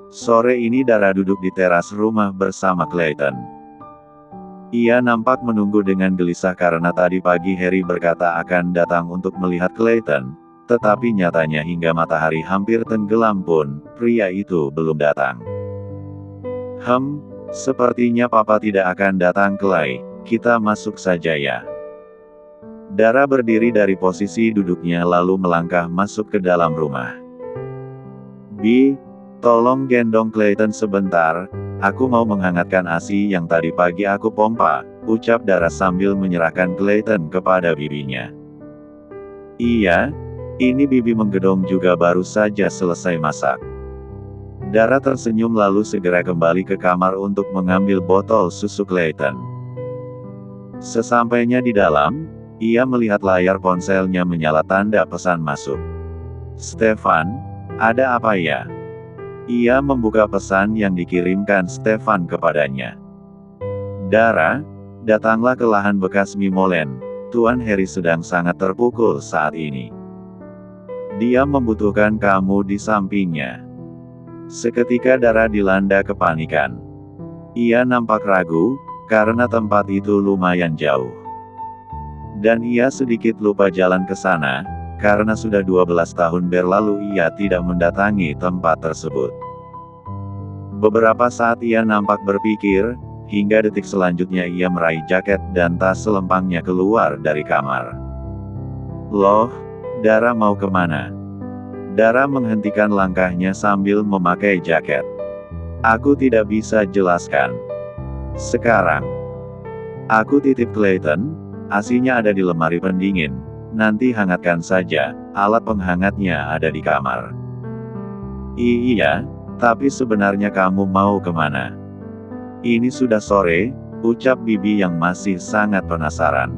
Sore ini Dara duduk di teras rumah bersama Clayton. Ia nampak menunggu dengan gelisah karena tadi pagi Harry berkata akan datang untuk melihat Clayton, tetapi nyatanya hingga matahari hampir tenggelam pun, pria itu belum datang. Sepertinya Papa tidak akan datang Clay, kita masuk saja ya. Dara berdiri dari posisi duduknya lalu melangkah masuk ke dalam rumah. Bi, tolong gendong Clayton sebentar, aku mau menghangatkan ASI yang tadi pagi aku pompa, ucap Dara sambil menyerahkan Clayton kepada bibinya. Iya, ini bibi menggedong juga baru saja selesai masak. Dara tersenyum lalu segera kembali ke kamar untuk mengambil botol susu Clayton. Sesampainya di dalam, ia melihat layar ponselnya menyala tanda pesan masuk. Stefan, ada apa ya? Ia membuka pesan yang dikirimkan Stefan kepadanya. Dara, datanglah ke lahan bekas Mimolen. Tuan Harry sedang sangat terpukul saat ini. Dia membutuhkan kamu di sampingnya. Seketika Dara dilanda kepanikan. Ia nampak ragu, karena tempat itu lumayan jauh. Dan ia sedikit lupa jalan ke sana, karena sudah 12 tahun berlalu ia tidak mendatangi tempat tersebut. Beberapa saat ia nampak berpikir, hingga detik selanjutnya ia meraih jaket dan tas selempangnya keluar dari kamar. Loh, Dara mau kemana? Dara menghentikan langkahnya sambil memakai jaket. Aku tidak bisa jelaskan. Sekarang, aku titip Clayton, ASI-nya ada di lemari pendingin. Nanti hangatkan saja, alat penghangatnya ada di kamar. Iya, tapi sebenarnya kamu mau kemana? Ini sudah sore, ucap bibi yang masih sangat penasaran.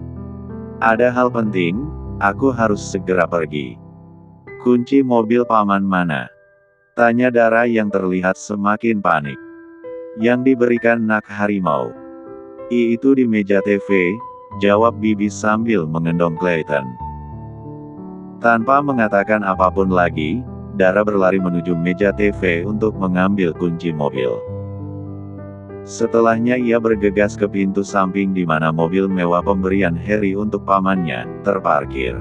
Ada hal penting, aku harus segera pergi. Kunci mobil paman mana? Tanya Dara yang terlihat semakin panik. Yang diberikan Nak Harimau. Itu di meja TV, jawab bibi sambil mengendong Clayton. Tanpa mengatakan apapun lagi, Dara berlari menuju meja TV untuk mengambil kunci mobil. Setelahnya ia bergegas ke pintu samping di mana mobil mewah pemberian Harry untuk pamannya, terparkir.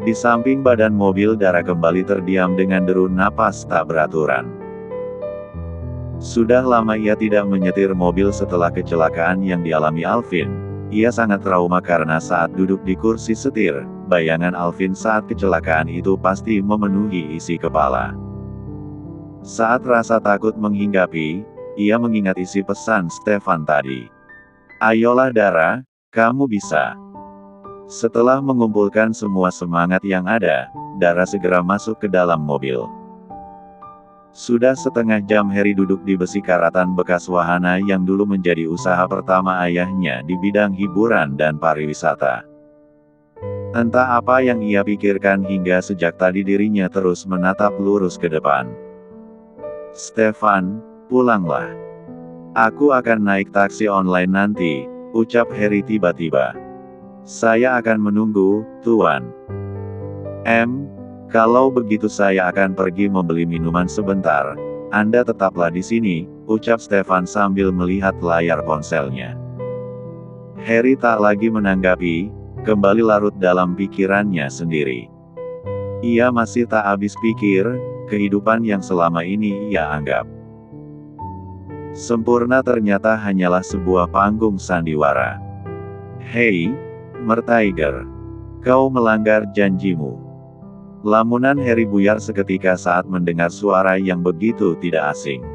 Di samping badan mobil Dara kembali terdiam dengan deru napas tak beraturan. Sudah lama ia tidak menyetir mobil setelah kecelakaan yang dialami Alvin. Ia sangat trauma karena saat duduk di kursi setir, bayangan Alvin saat kecelakaan itu pasti memenuhi isi kepala. Saat rasa takut menghinggapi, ia mengingat isi pesan Stefan tadi. Ayolah Dara, kamu bisa. Setelah mengumpulkan semua semangat yang ada, Dara segera masuk ke dalam mobil. Sudah setengah jam Harry duduk di besi karatan bekas wahana yang dulu menjadi usaha pertama ayahnya di bidang hiburan dan pariwisata. Entah apa yang ia pikirkan hingga sejak tadi dirinya terus menatap lurus ke depan. Stefan, pulanglah. Aku akan naik taksi online nanti, ucap Harry tiba-tiba. Saya akan menunggu, Tuan. Kalau begitu saya akan pergi membeli minuman sebentar. Anda tetaplah di sini, ucap Stefan sambil melihat layar ponselnya. Harry tak lagi menanggapi, kembali larut dalam pikirannya sendiri. Ia masih tak habis pikir, kehidupan yang selama ini ia anggap sempurna ternyata hanyalah sebuah panggung sandiwara. Hei, Mertiger, kau melanggar janjimu. Lamunan Harry buyar seketika saat mendengar suara yang begitu tidak asing.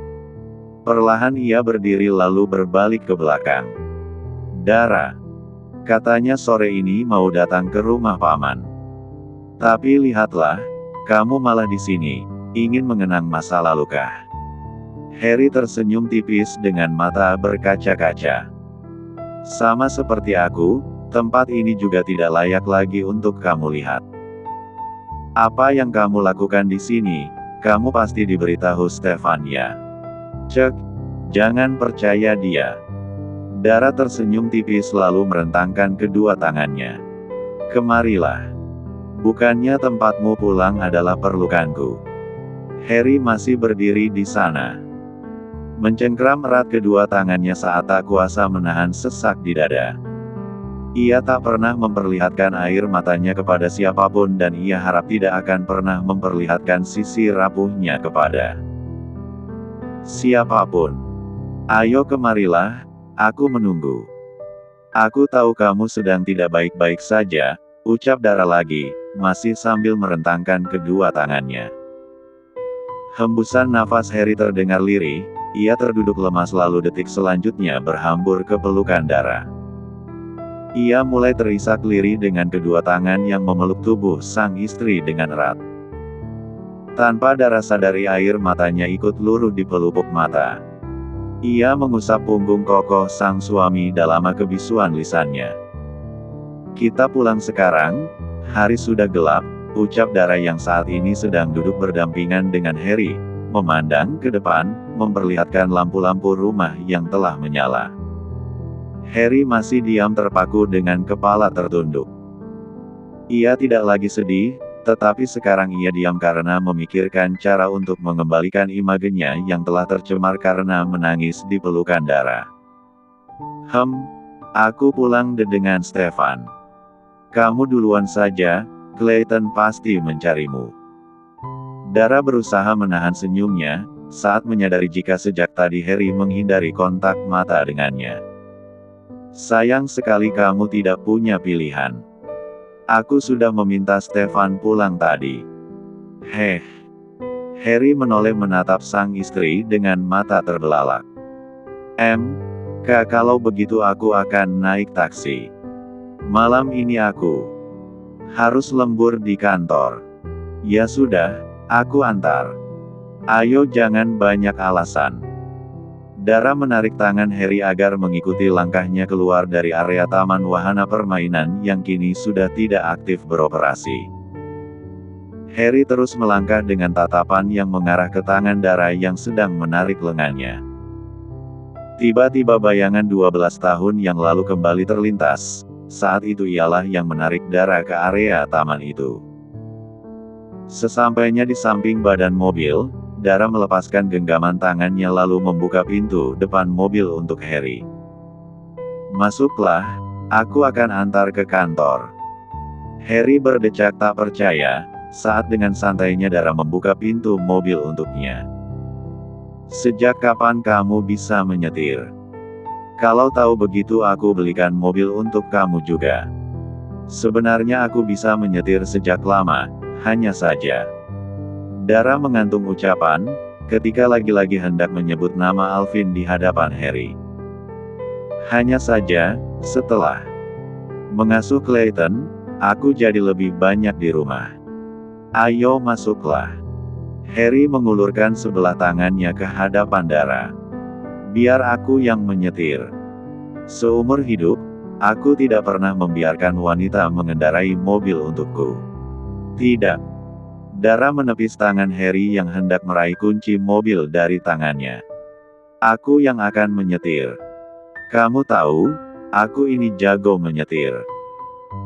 Perlahan ia berdiri lalu berbalik ke belakang. Dara, katanya sore ini mau datang ke rumah paman. Tapi lihatlah, kamu malah di sini, ingin mengenang masa lalukah? Harry tersenyum tipis dengan mata berkaca-kaca. Sama seperti aku, tempat ini juga tidak layak lagi untuk kamu lihat. Apa yang kamu lakukan di sini, kamu pasti diberitahu Stefan ya. Cek, jangan percaya dia. Dara tersenyum tipis lalu merentangkan kedua tangannya. Kemarilah. Bukannya tempatmu pulang adalah perlukanku. Harry masih berdiri di sana. Mencengkram erat kedua tangannya saat tak kuasa menahan sesak di dada. Ia tak pernah memperlihatkan air matanya kepada siapapun dan ia harap tidak akan pernah memperlihatkan sisi rapuhnya kepada siapapun. Ayo kemarilah, aku menunggu. Aku tahu kamu sedang tidak baik-baik saja, ucap Dara lagi, masih sambil merentangkan kedua tangannya. Hembusan nafas Harry terdengar lirih, ia terduduk lemas lalu detik selanjutnya berhambur ke pelukan Dara. Ia mulai terisak lirih dengan kedua tangan yang memeluk tubuh sang istri dengan erat. Tanpa Dara sadari air matanya ikut luruh di pelupuk mata. Ia mengusap punggung kokoh sang suami dalam kebisuan lisannya. Kita pulang sekarang, hari sudah gelap, ucap Dara yang saat ini sedang duduk berdampingan dengan Harry, memandang ke depan, memperlihatkan lampu-lampu rumah yang telah menyala. Harry masih diam terpaku dengan kepala tertunduk. Ia tidak lagi sedih, tetapi sekarang ia diam karena memikirkan cara untuk mengembalikan imagenya yang telah tercemar karena menangis di pelukan Dara. Aku pulang dengan Stefan. Kamu duluan saja, Clayton pasti mencarimu. Dara berusaha menahan senyumnya, saat menyadari jika sejak tadi Harry menghindari kontak mata dengannya. Sayang sekali kamu tidak punya pilihan. Aku sudah meminta Stefan pulang tadi. Harry menoleh menatap sang istri dengan mata terbelalak. Kalau begitu aku akan naik taksi. Malam ini aku harus lembur di kantor. Ya sudah, aku antar. Ayo jangan banyak alasan. Dara menarik tangan Harry agar mengikuti langkahnya keluar dari area taman wahana permainan yang kini sudah tidak aktif beroperasi. Harry terus melangkah dengan tatapan yang mengarah ke tangan Dara yang sedang menarik lengannya. Tiba-tiba bayangan 12 tahun yang lalu kembali terlintas, saat itu ialah yang menarik Dara ke area taman itu. Sesampainya di samping badan mobil, Dara melepaskan genggaman tangannya lalu membuka pintu depan mobil untuk Harry. Masuklah, aku akan antar ke kantor. Harry berdecak tak percaya, saat dengan santainya Dara membuka pintu mobil untuknya. Sejak kapan kamu bisa menyetir? Kalau tahu begitu aku belikan mobil untuk kamu juga. Sebenarnya aku bisa menyetir sejak lama, hanya saja. Dara mengantung ucapan, ketika lagi-lagi hendak menyebut nama Alvin di hadapan Harry. Hanya saja, setelah mengasuh Clayton, aku jadi lebih banyak di rumah. Ayo masuklah. Harry mengulurkan sebelah tangannya ke hadapan Dara. Biar aku yang menyetir. Seumur hidup, aku tidak pernah membiarkan wanita mengendarai mobil untukku. Tidak. Dara menepis tangan Harry yang hendak meraih kunci mobil dari tangannya. Aku yang akan menyetir. Kamu tahu, aku ini jago menyetir.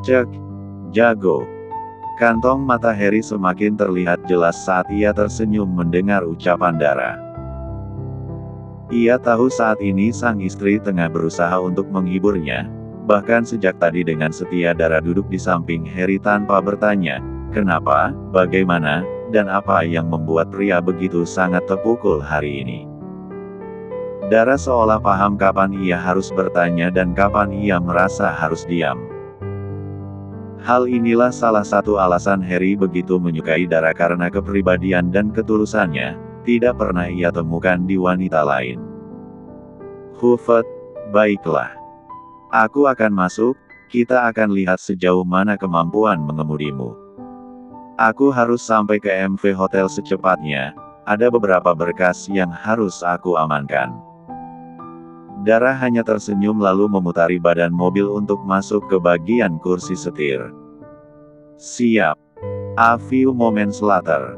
Cek, jago. Kantong mata Harry semakin terlihat jelas saat ia tersenyum mendengar ucapan Dara. Ia tahu saat ini sang istri tengah berusaha untuk menghiburnya, bahkan sejak tadi dengan setia Dara duduk di samping Harry tanpa bertanya, kenapa, bagaimana, dan apa yang membuat pria begitu sangat terpukul hari ini. Dara seolah paham kapan ia harus bertanya dan kapan ia merasa harus diam. Hal inilah salah satu alasan Harry begitu menyukai Dara karena kepribadian dan ketulusannya, tidak pernah ia temukan di wanita lain. Baiklah. Aku akan masuk, kita akan lihat sejauh mana kemampuan mengemudimu. Aku harus sampai ke MV Hotel secepatnya, ada beberapa berkas yang harus aku amankan. Dara hanya tersenyum lalu memutari badan mobil untuk masuk ke bagian kursi setir. Siap. A few moments later.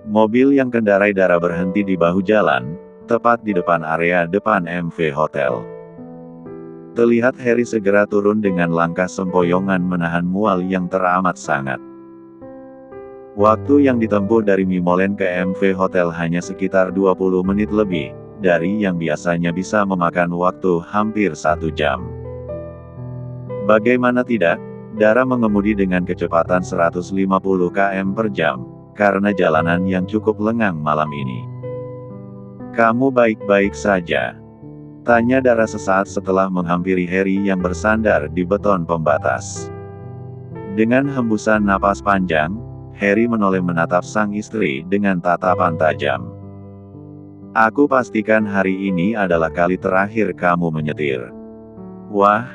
Mobil yang kendarai Dara berhenti di bahu jalan, tepat di depan area depan MV Hotel. Terlihat Harry segera turun dengan langkah sempoyongan menahan mual yang teramat sangat. Waktu yang ditempuh dari Mimolen ke MV Hotel hanya sekitar 20 menit lebih, dari yang biasanya bisa memakan waktu hampir 1 jam. Bagaimana tidak, Dara mengemudi dengan kecepatan 150 km per jam, karena jalanan yang cukup lengang malam ini. "Kamu baik-baik saja?" tanya Dara sesaat setelah menghampiri Harry yang bersandar di beton pembatas. Dengan hembusan napas panjang, Harry menoleh menatap sang istri dengan tatapan tajam. "Aku pastikan hari ini adalah kali terakhir kamu menyetir." "Wah,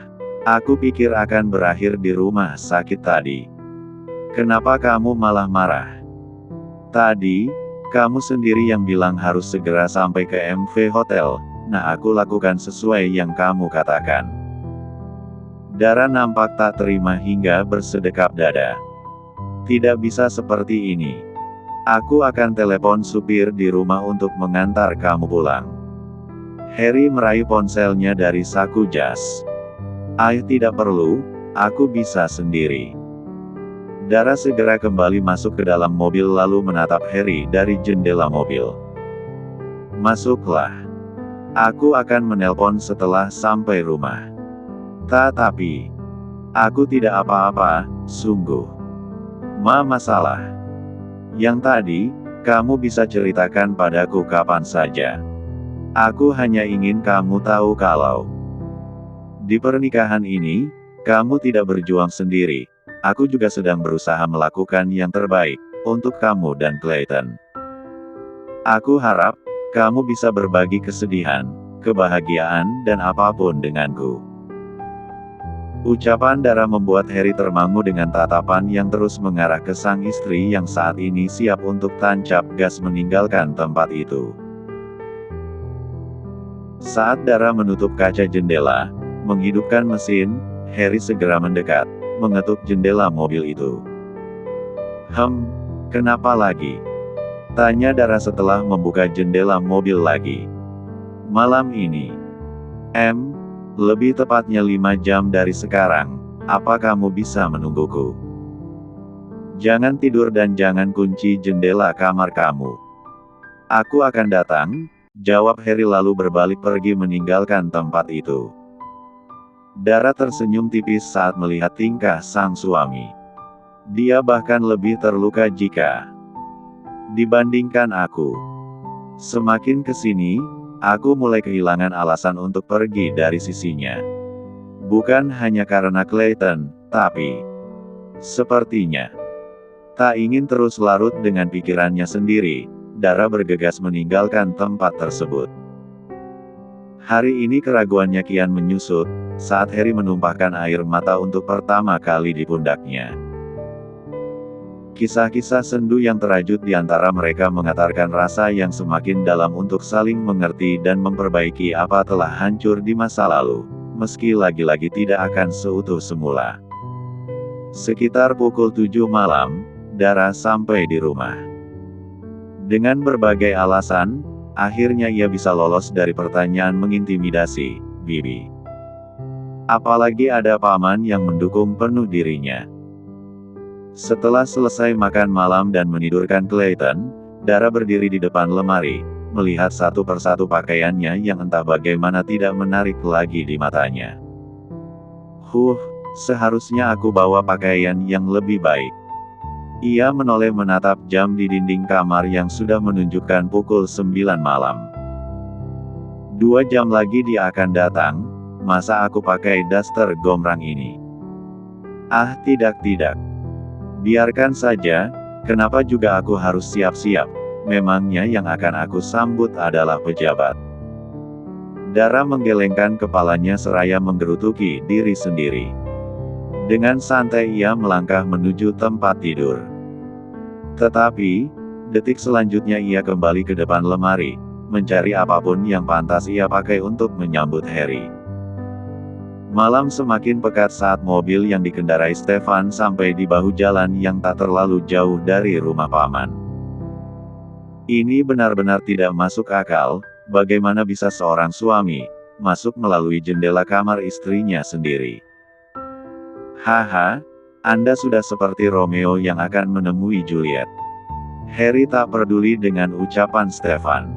aku pikir akan berakhir di rumah sakit tadi. Kenapa kamu malah marah?" "Tadi, kamu sendiri yang bilang harus segera sampai ke MV Hotel, nah aku lakukan sesuai yang kamu katakan." Dara nampak tak terima hingga bersedekap dada. "Tidak bisa seperti ini. Aku akan telepon supir di rumah untuk mengantar kamu pulang." Harry meraih ponselnya dari saku jas. Tidak perlu, aku bisa sendiri." Dara segera kembali masuk ke dalam mobil lalu menatap Harry dari jendela mobil. "Masuklah. Aku akan menelpon setelah sampai rumah." "Tapi, aku tidak apa-apa, sungguh. Masalah yang tadi, kamu bisa ceritakan padaku kapan saja. Aku hanya ingin kamu tahu kalau di pernikahan ini, kamu tidak berjuang sendiri. Aku juga sedang berusaha melakukan yang terbaik untuk kamu dan Clayton. Aku harap kamu bisa berbagi kesedihan, kebahagiaan, dan apapun denganku." Ucapan Dara membuat Harry termangu dengan tatapan yang terus mengarah ke sang istri yang saat ini siap untuk tancap gas meninggalkan tempat itu. Saat Dara menutup kaca jendela, menghidupkan mesin, Harry segera mendekat, mengetuk jendela mobil itu. Kenapa lagi?" tanya Dara setelah membuka jendela mobil lagi. "Malam ini, lebih tepatnya 5 jam dari sekarang, apa kamu bisa menungguku? Jangan tidur dan jangan kunci jendela kamar kamu." "Aku akan datang," jawab Harry lalu berbalik pergi meninggalkan tempat itu. Dara tersenyum tipis saat melihat tingkah sang suami. Dia bahkan lebih terluka jika dibandingkan aku. Semakin kesini, aku mulai kehilangan alasan untuk pergi dari sisinya. Bukan hanya karena Clayton, tapi sepertinya tak ingin terus larut dengan pikirannya sendiri. Dara bergegas meninggalkan tempat tersebut. Hari ini keraguannya kian menyusut, saat Harry menumpahkan air mata untuk pertama kali di pundaknya. Kisah-kisah sendu yang terajut di antara mereka mengantarkan rasa yang semakin dalam untuk saling mengerti dan memperbaiki apa telah hancur di masa lalu, meski lagi-lagi tidak akan seutuh semula. Sekitar pukul 7 malam, Dara sampai di rumah. Dengan berbagai alasan, akhirnya ia bisa lolos dari pertanyaan mengintimidasi Bibi. Apalagi ada paman yang mendukung penuh dirinya. Setelah selesai makan malam dan menidurkan Clayton, Dara berdiri di depan lemari, melihat satu persatu pakaiannya yang entah bagaimana tidak menarik lagi di matanya. Seharusnya aku bawa pakaian yang lebih baik." Ia menoleh menatap jam di dinding kamar yang sudah menunjukkan pukul 9 malam. 2 jam lagi dia akan datang, masa aku pakai daster gombrang ini? Tidak. Biarkan saja, kenapa juga aku harus siap-siap? Memangnya yang akan aku sambut adalah pejabat? Dara menggelengkan kepalanya seraya menggerutuki diri sendiri. Dengan santai ia melangkah menuju tempat tidur. Tetapi, detik selanjutnya ia kembali ke depan lemari, mencari apapun yang pantas ia pakai untuk menyambut Harry. Malam semakin pekat saat mobil yang dikendarai Stefan sampai di bahu jalan yang tak terlalu jauh dari rumah paman. Ini benar-benar tidak masuk akal, bagaimana bisa seorang suami masuk melalui jendela kamar istrinya sendiri. Anda sudah seperti Romeo yang akan menemui Juliet. Harry tak peduli dengan ucapan Stefan.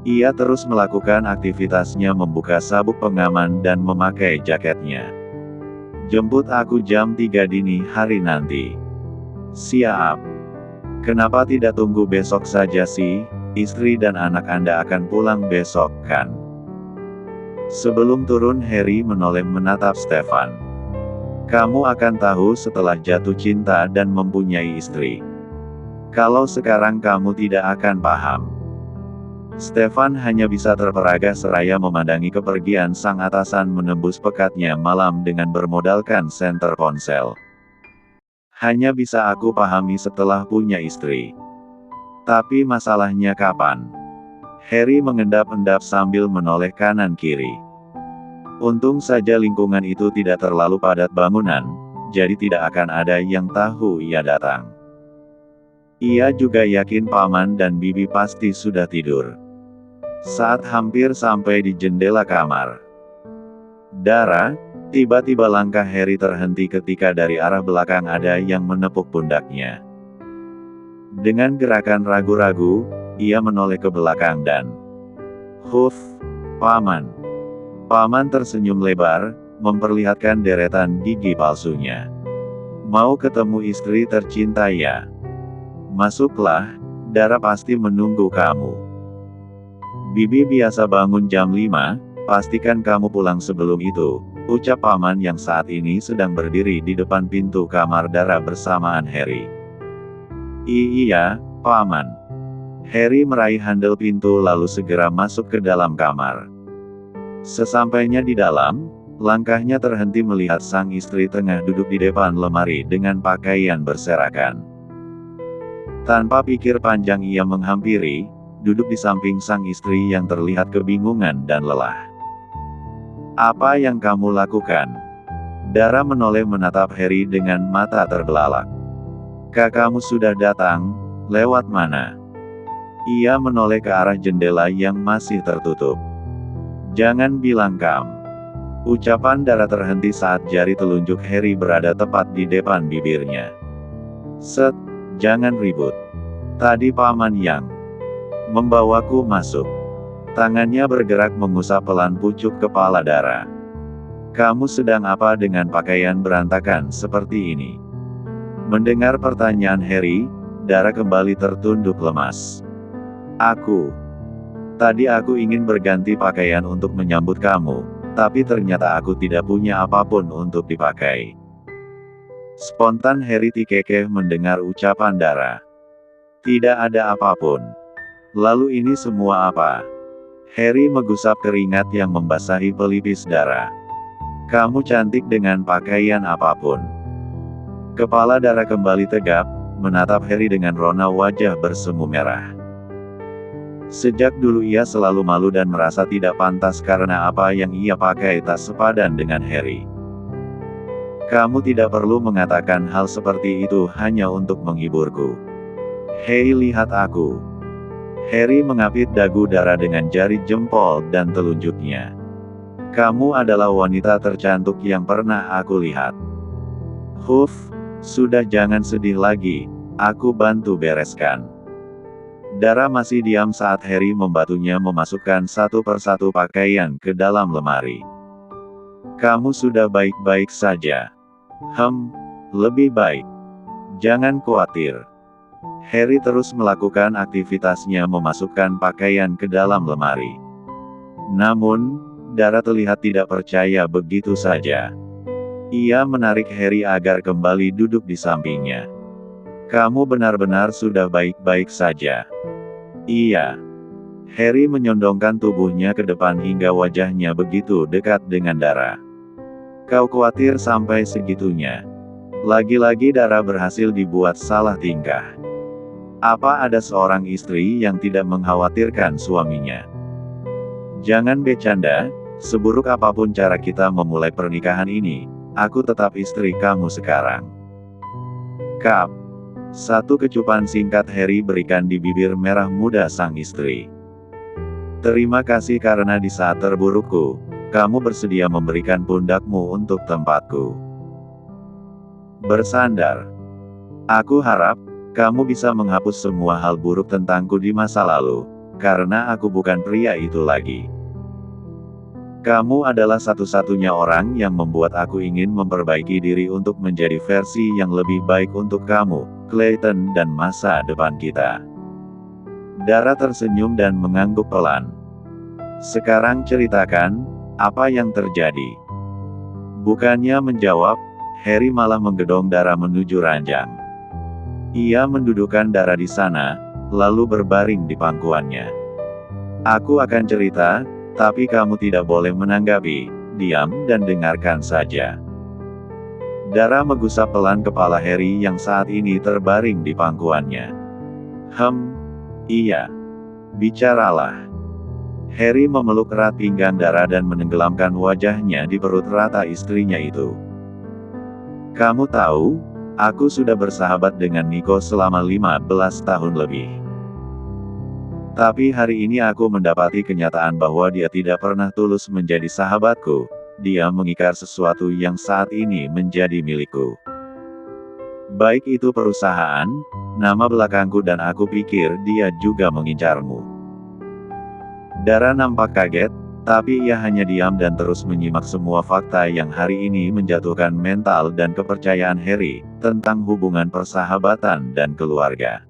Ia terus melakukan aktivitasnya, membuka sabuk pengaman dan memakai jaketnya. Jemput aku jam 3 dini hari nanti. Siap. Kenapa tidak tunggu besok saja sih? Istri dan anak Anda akan pulang besok, kan? Sebelum turun, Harry menoleh menatap Stefan. Kamu akan tahu setelah jatuh cinta dan mempunyai istri. Kalau sekarang kamu tidak akan paham. Stefan hanya bisa terperaga seraya memandangi kepergian sang atasan menembus pekatnya malam dengan bermodalkan senter ponsel. Hanya bisa aku pahami setelah punya istri. Tapi masalahnya kapan? Harry mengendap-endap sambil menoleh kanan-kiri. Untung saja lingkungan itu tidak terlalu padat bangunan, jadi tidak akan ada yang tahu ia datang. Ia juga yakin Paman dan Bibi pasti sudah tidur. Saat hampir sampai di jendela kamar, Dara, tiba-tiba langkah Harry terhenti ketika dari arah belakang ada yang menepuk pundaknya. Dengan gerakan ragu-ragu, ia menoleh ke belakang dan, "Huff, Paman." Paman tersenyum lebar, memperlihatkan deretan gigi palsunya. "Mau ketemu istri tercinta ya? Masuklah, Dara pasti menunggu kamu." "Bibi biasa bangun jam 5, pastikan kamu pulang sebelum itu," ucap Paman yang saat ini sedang berdiri di depan pintu kamar Dara bersamaan Harry. "Iya, Paman." Harry meraih handle pintu lalu segera masuk ke dalam kamar. Sesampainya di dalam, langkahnya terhenti melihat sang istri tengah duduk di depan lemari dengan pakaian berserakan. Tanpa pikir panjang ia menghampiri, duduk di samping sang istri yang terlihat kebingungan dan lelah. "Apa yang kamu lakukan?" Dara menoleh menatap Harry dengan mata terbelalak. "Kakakmu sudah datang, lewat mana?" Ia menoleh ke arah jendela yang masih tertutup. "Jangan bilang kam." Ucapan Dara terhenti saat jari telunjuk Harry berada tepat di depan bibirnya. "Set, jangan ribut. Tadi Paman yang membawaku masuk." Tangannya bergerak mengusap pelan pucuk kepala Dara. "Kamu sedang apa dengan pakaian berantakan seperti ini?" Mendengar pertanyaan Harry, Dara kembali tertunduk lemas. Tadi aku ingin berganti pakaian untuk menyambut kamu, tapi ternyata aku tidak punya apapun untuk dipakai." Spontan Harry terkekeh mendengar ucapan Dara. "Tidak ada apapun. Lalu ini semua apa?" Harry menggusap keringat yang membasahi pelipis Dara. "Kamu cantik dengan pakaian apapun." Kepala Dara kembali tegap, menatap Harry dengan rona wajah bersemu merah. Sejak dulu ia selalu malu dan merasa tidak pantas karena apa yang ia pakai tak sepadan dengan Harry. "Kamu tidak perlu mengatakan hal seperti itu hanya untuk menghiburku. Hei, lihat aku." Harry mengapit dagu Dara dengan jari jempol dan telunjuknya. "Kamu adalah wanita tercantik yang pernah aku lihat." "Huff, sudah jangan sedih lagi, aku bantu bereskan." Dara masih diam saat Harry membantunya memasukkan satu persatu pakaian ke dalam lemari. "Kamu sudah baik-baik saja?" Lebih baik. Jangan khawatir." Harry terus melakukan aktivitasnya memasukkan pakaian ke dalam lemari. Namun, Dara terlihat tidak percaya begitu saja. Ia menarik Harry agar kembali duduk di sampingnya. "Kamu benar-benar sudah baik-baik saja?" "Iya." Harry menyondongkan tubuhnya ke depan hingga wajahnya begitu dekat dengan Dara. "Kau khawatir sampai segitunya?" Lagi-lagi Dara berhasil dibuat salah tingkah. Apa ada seorang istri yang tidak mengkhawatirkan suaminya? "Jangan bercanda, seburuk apapun cara kita memulai pernikahan ini, aku tetap istri kamu sekarang." Kap. Satu kecupan singkat Harry berikan di bibir merah muda sang istri. "Terima kasih karena di saat terburukku, kamu bersedia memberikan pundakmu untuk tempatku." bersandar. Aku harap, kamu bisa menghapus semua hal buruk tentangku di masa lalu, karena aku bukan pria itu lagi. Kamu adalah satu-satunya orang yang membuat aku ingin memperbaiki diri untuk menjadi versi yang lebih baik untuk kamu, Clayton, dan masa depan kita. Dara tersenyum dan mengangguk pelan. Sekarang ceritakan, apa yang terjadi? Bukannya menjawab, Harry malah menggedong Dara menuju ranjang. Ia mendudukkan Dara di sana, lalu berbaring di pangkuannya. Aku akan cerita, tapi kamu tidak boleh menanggapi, diam dan dengarkan saja. Dara menggusap pelan kepala Harry yang saat ini terbaring di pangkuannya. Iya. Bicaralah. Harry memeluk erat pinggang Dara dan menenggelamkan wajahnya di perut rata istrinya itu. Kamu tahu, aku sudah bersahabat dengan Nico selama 15 tahun lebih. Tapi hari ini aku mendapati kenyataan bahwa dia tidak pernah tulus menjadi sahabatku. Dia mengingkar sesuatu yang saat ini menjadi milikku. Baik itu perusahaan, nama belakangku, dan aku pikir dia juga mengincarmu. Dara nampak kaget, tapi ia hanya diam dan terus menyimak semua fakta yang hari ini menjatuhkan mental dan kepercayaan Harry, tentang hubungan persahabatan dan keluarga.